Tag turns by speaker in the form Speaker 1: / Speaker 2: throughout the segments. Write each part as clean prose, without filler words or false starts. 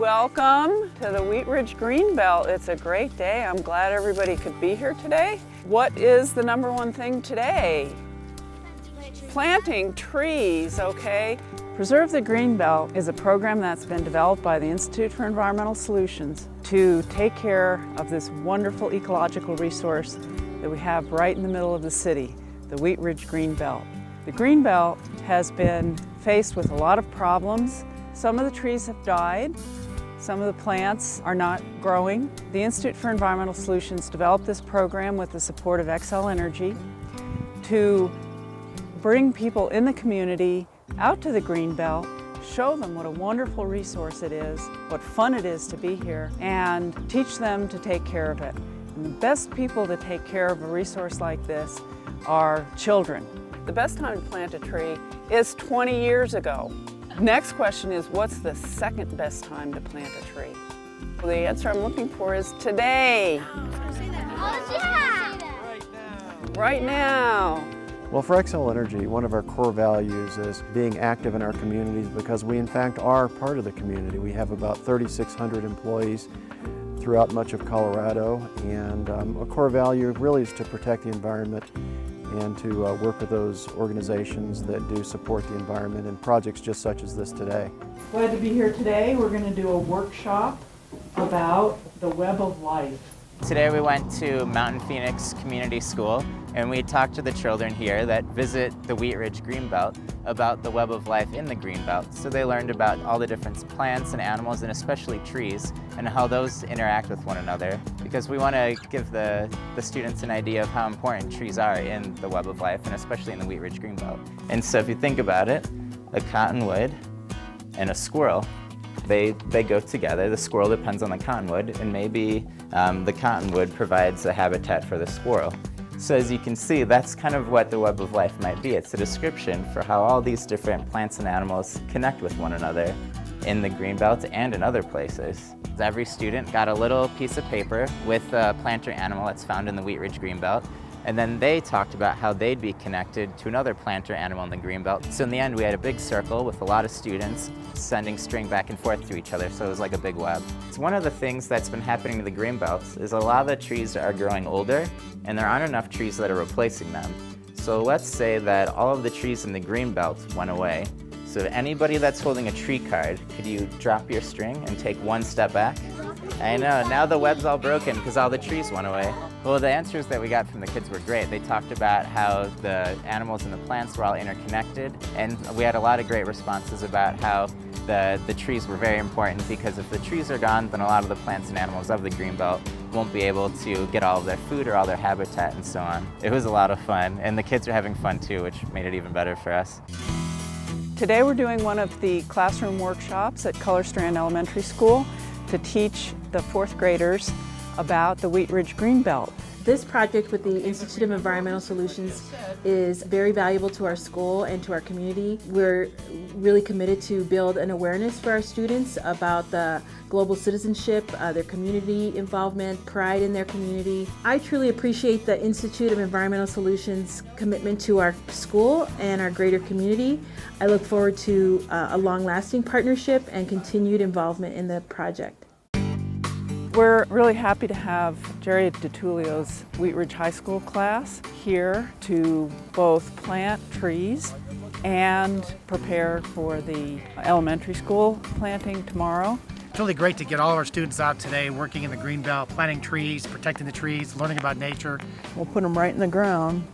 Speaker 1: Welcome to the Wheat Ridge Greenbelt. It's a great day. I'm glad everybody could be here today. What is the number one thing today? Planting trees, okay? Preserve the Greenbelt is a program that's been developed by the Institute for Environmental Solutions to take care of this wonderful ecological resource that we have right in the middle of the city, the Wheat Ridge Greenbelt. The Greenbelt has been faced with a lot of problems. Some of the trees have died. Some of the plants are not growing. The Institute for Environmental Solutions developed this program with the support of Xcel Energy to bring people in the community out to the Greenbelt, show them what a wonderful resource it is, what fun it is to be here, and teach them to take care of it. And the best people to take care of a resource like this are children. The best time to plant a tree is 20 years ago. Next question is, what's the second best time to plant a tree? Well, the answer I'm looking for is today. Right now.
Speaker 2: Well, for Xcel Energy, one of our core values is being active in our communities because we in fact are part of the community. We have about 3,600 employees throughout much of Colorado, and a core value really is to protect the environment and to work with those organizations that do support the environment in projects just such as this today.
Speaker 1: Glad to be here today. We're going to do a workshop about the web of life.
Speaker 3: Today we went to Mountain Phoenix Community School and we talked to the children here that visit the Wheat Ridge Greenbelt about the web of life in the Greenbelt. So they learned about all the different plants and animals and especially trees and how those interact with one another, because we want to give the students an idea of how important trees are in the web of life and especially in the Wheat Ridge Greenbelt. And so if you think about it, a cottonwood and a squirrel, they go together. The squirrel depends on the cottonwood, and maybe the cottonwood provides a habitat for the squirrel. So as you can see, that's kind of what the web of life might be. It's a description for how all these different plants and animals connect with one another in the Greenbelt and in other places. Every student got a little piece of paper with a plant or animal that's found in the Wheat Ridge Greenbelt, and then they talked about how they'd be connected to another plant or animal in the Greenbelt. So in the end, we had a big circle with a lot of students sending string back and forth to each other, so it was like a big web. It's one of the things that's been happening to the Greenbelt is a lot of the trees are growing older, and there aren't enough trees that are replacing them. So let's say that all of the trees in the Greenbelt went away. So anybody that's holding a tree card, could you drop your string and take one step back? I know, now the web's all broken because all the trees went away. Well, the answers that we got from the kids were great. They talked about how the animals and the plants were all interconnected, and we had a lot of great responses about how the trees were very important, because if the trees are gone, then a lot of the plants and animals of the Greenbelt won't be able to get all of their food or all their habitat and so on. It was a lot of fun, and the kids are having fun too, which made it even better for us.
Speaker 1: Today we're doing one of the classroom workshops at Color Strand Elementary School to teach the fourth graders about the Wheat Ridge Greenbelt.
Speaker 4: This project with the Institute of Environmental Solutions is very valuable to our school and to our community. We're really committed to build an awareness for our students about the global citizenship, their community involvement, pride in their community. I truly appreciate the Institute of Environmental Solutions' commitment to our school and our greater community. I look forward to a long-lasting partnership and continued involvement in the project.
Speaker 1: We're really happy to have Jerry DeTulio's Wheat Ridge High School class here to both plant trees and prepare for the elementary school planting tomorrow.
Speaker 5: It's really great to get all of our students out today working in the Greenbelt, planting trees, protecting the trees, learning about nature.
Speaker 6: We'll put them right in the ground.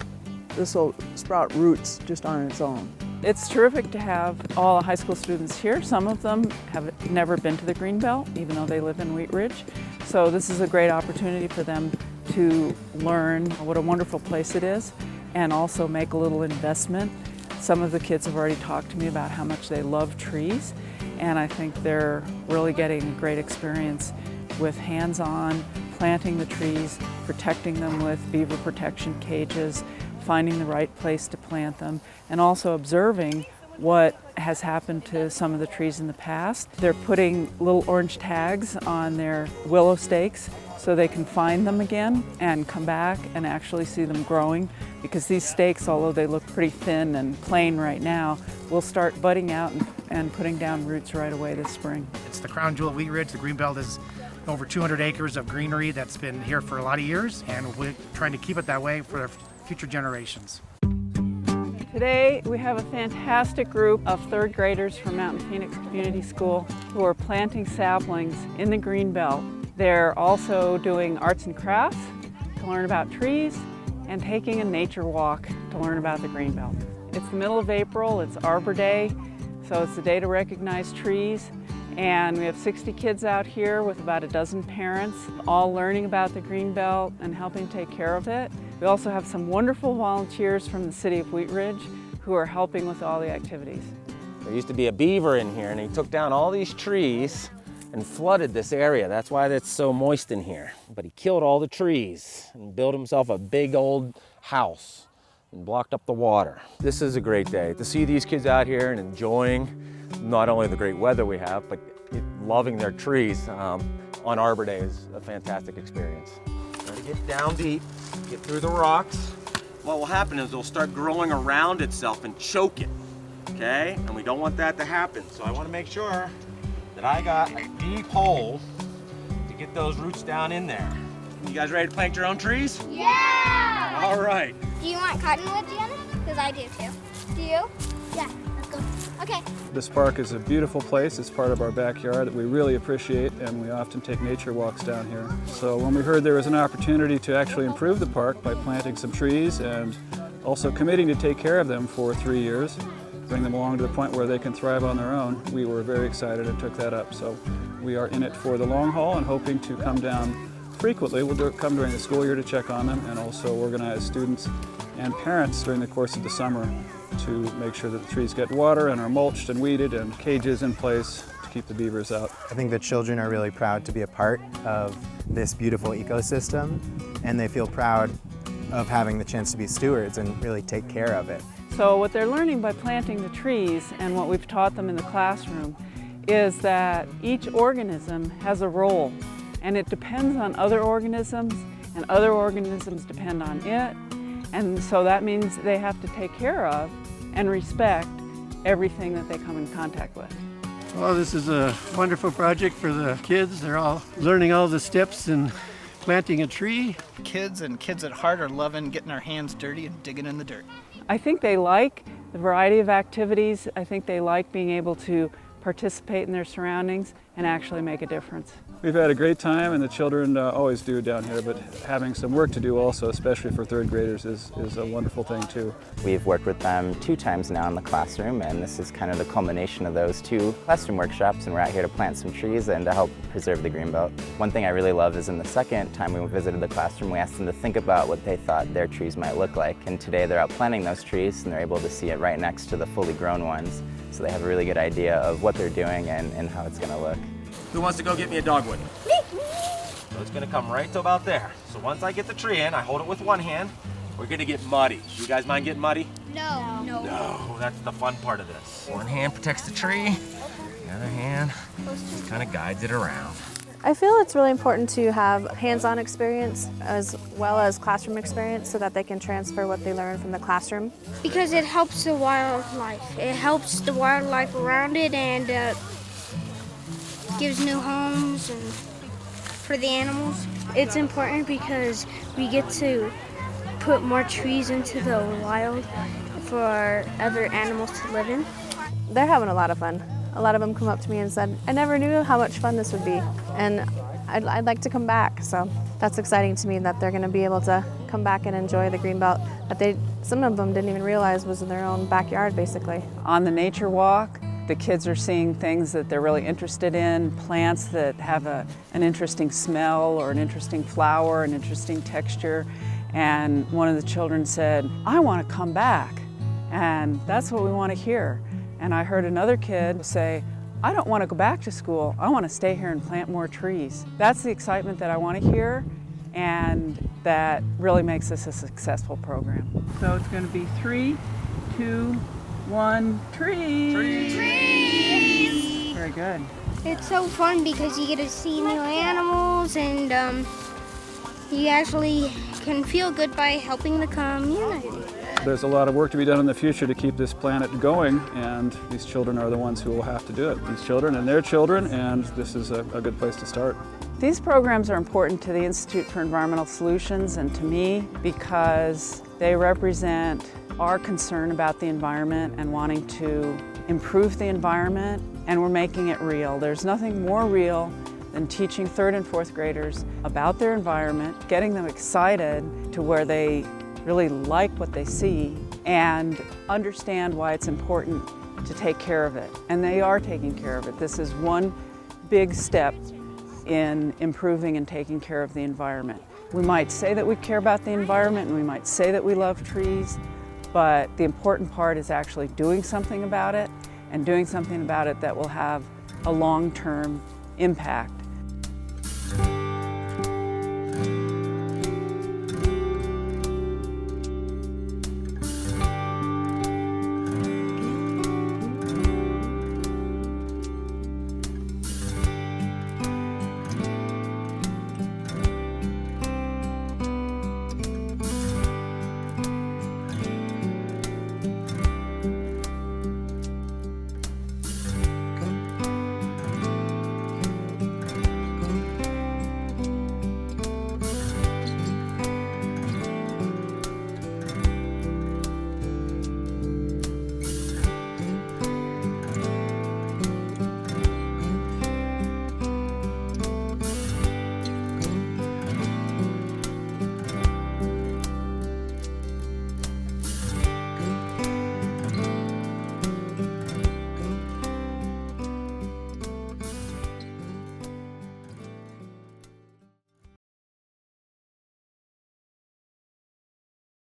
Speaker 6: This will sprout roots just on its own.
Speaker 1: It's terrific to have all the high school students here. Some of them have never been to the Greenbelt, even though they live in Wheat Ridge. So this is a great opportunity for them to learn what a wonderful place it is and also make a little investment. Some of the kids have already talked to me about how much they love trees, and I think they're really getting a great experience with hands-on planting the trees, protecting them with beaver protection cages, finding the right place to plant them, and also observing what has happened to some of the trees in the past. They're putting little orange tags on their willow stakes so they can find them again and come back and actually see them growing, because these stakes, although they look pretty thin and plain right now, will start budding out and and putting down roots right away this spring.
Speaker 5: It's the crown jewel of Wheat Ridge. The Greenbelt is over 200 acres of greenery that's been here for a lot of years, and we're trying to keep it that way for future generations.
Speaker 1: Today we have a fantastic group of third graders from Mountain Phoenix Community School who are planting saplings in the Greenbelt. They're also doing arts and crafts to learn about trees and taking a nature walk to learn about the Greenbelt. It's the middle of April, it's Arbor Day, so it's the day to recognize trees. And we have 60 kids out here with about a dozen parents, all learning about the Greenbelt and helping take care of it. We also have some wonderful volunteers from the city of Wheat Ridge who are helping with all the activities.
Speaker 7: There used to be a beaver in here, and he took down all these trees and flooded this area. That's why it's so moist in here. But he killed all the trees and built himself a big old house and blocked up the water. This is a great day to see these kids out here and enjoying not only the great weather we have, but loving their trees on Arbor Day is a fantastic experience. Try to get down deep, get through the rocks. What will happen is it'll start growing around itself and choke it, okay? And we don't want that to happen. So I want to make sure that I got a deep hole to get those roots down in there. You guys ready to plant your own trees?
Speaker 8: Yeah!
Speaker 7: All right.
Speaker 8: Do you want cottonwood, Gianna? Because I do too. Do you? Yeah, let's go. Okay.
Speaker 9: This park is a beautiful place. It's part of our backyard that we really appreciate, and we often take nature walks down here. So when we heard there was an opportunity to actually improve the park by planting some trees and also committing to take care of them for 3 years, bring them along to the point where they can thrive on their own, we were very excited and took that up. So we are in it for the long haul and hoping to come down frequently. We'll come during the school year to check on them and also organize students and parents during the course of the summer to make sure that the trees get water and are mulched and weeded and cages in place to keep the beavers out.
Speaker 10: I think the children are really proud to be a part of this beautiful ecosystem, and they feel proud of having the chance to be stewards and really take care of it.
Speaker 1: So what they're learning by planting the trees and what we've taught them in the classroom is that each organism has a role, and it depends on other organisms, and other organisms depend on it. And so that means they have to take care of and respect everything that they come in contact with.
Speaker 11: Well, this is a wonderful project for the kids. They're all learning all the steps in planting a tree.
Speaker 12: Kids and kids at heart are loving getting our hands dirty and digging in the dirt.
Speaker 1: I think they like the variety of activities. I think they like being able to participate in their surroundings and actually make a difference.
Speaker 9: We've had a great time, and the children always do down here, but having some work to do also, especially for third graders, is a wonderful thing too.
Speaker 3: We've worked with them 2 times now in the classroom, and this is kind of the culmination of those 2 classroom workshops, and we're out here to plant some trees and to help preserve the Greenbelt. One thing I really love is in the second time we visited the classroom, we asked them to think about what they thought their trees might look like, and today they're out planting those trees and they're able to see it right next to the fully grown ones, so they have a really good idea of what they're doing and how it's going to look.
Speaker 7: Who wants to go get me a dogwood? So it's gonna come right to about there. So once I get the tree in, I hold it with one hand. We're gonna get muddy. You guys mind getting muddy?
Speaker 8: No.
Speaker 7: No, that's the fun part of this. One hand protects the tree, the other hand kind of guides it around.
Speaker 13: I feel it's really important to have hands-on experience as well as classroom experience so that they can transfer what they learn from the classroom.
Speaker 8: Because it helps the wildlife. It helps the wildlife around it and gives new homes and for the animals. It's important because we get to put more trees into the wild for other animals to live in.
Speaker 13: They're having a lot of fun. A lot of them come up to me and said, I never knew how much fun this would be, and I'd like to come back. So that's exciting to me that they're going to be able to come back and enjoy the Greenbelt that some of them didn't even realize was in their own backyard, basically.
Speaker 1: On the nature walk, the kids are seeing things that they're really interested in, plants that have an interesting smell or an interesting flower, an interesting texture. And one of the children said, I want to come back. And that's what we want to hear. And I heard another kid say, I don't want to go back to school. I want to stay here and plant more trees. That's the excitement that I want to hear, and that really makes this a successful program. So it's going to be 3, 2, 1, trees.
Speaker 8: Trees!
Speaker 1: Very good.
Speaker 8: It's so fun because you get to see new animals and you actually can feel good by helping the community.
Speaker 9: There's a lot of work to be done in the future to keep this planet going, and these children are the ones who will have to do it. These children and their children, and this is a good place to start.
Speaker 1: These programs are important to the Institute for Environmental Solutions and to me because they represent our concern about the environment and wanting to improve the environment, and we're making it real. There's nothing more real than teaching 3rd and 4th graders about their environment, getting them excited to where they really like what they see and understand why it's important to take care of it. And they are taking care of it. This is one big step in improving and taking care of the environment. We might say that we care about the environment and we might say that we love trees, but the important part is actually doing something about it and doing something about it that will have a long-term impact